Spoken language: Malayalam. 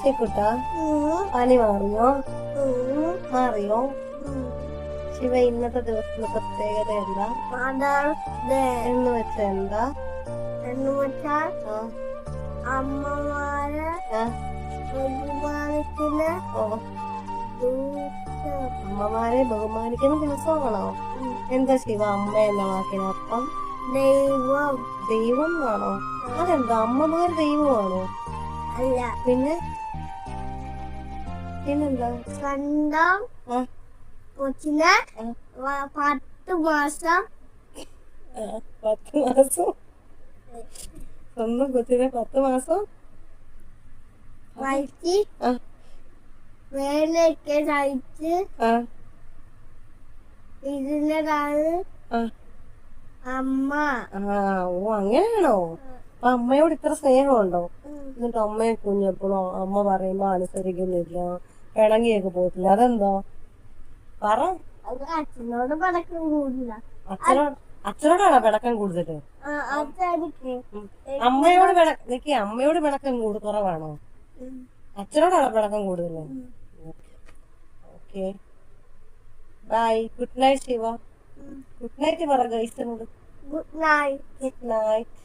ശിക്കുട്ടാ പനി മാറിയോ? മാറിയോ? ശിവ ഇന്നത്തെ ദിവസത്തിന്റെ പ്രത്യേകത എന്താ? എന്ന് വെച്ചാ എന്താ? എന്ന് വെച്ചാൽ അമ്മമാരെ ബഹുമാനിക്കുന്ന അമ്മമാരെ ബഹുമാനിക്കുന്ന ദിവസമാണോ? എന്താ ശിവ അമ്മ എന്ന വാക്കിനർത്ഥം? ദൈവം. ദൈവം ആണോ? അതെന്താ അമ്മമാർ ദൈവമാണോ? അല്ല. പിന്നെന്താ? സ്വന്തം കൊച്ചിനെ 10 മാസം 10 മാസം സ്വന്തം കൊച്ചിനെ 10 മാസം വയറ്റി വേലയൊക്കെ കഴിച്ച് ഇതിനതാണ് അമ്മ. ഓ അങ്ങനെയാണോ? അപ്പൊ അമ്മയോട് ഇത്ര സ്നേഹമുണ്ടോ? എന്നിട്ട് അമ്മയെ കുഞ്ഞെപ്പോഴും അമ്മ പറയുമ്പോ അനുസരിക്കുന്നില്ല, പിണങ്ങിയൊക്കെ പോകത്തില്ല, അതെന്താ? പറ. അച്ഛനോട് പടക്കം കൂടില്ല. അച്ഛനോടാണോ പിണക്കം കൂടുതല്? അമ്മയോട് പിണക്കം കുറവാണോ? അച്ഛനോടാണോ പിണക്കം കൂടുതല്? Okay, bye. Good night Shiva. Good night പറ ഗൈസിനോട്. Good night. Good night.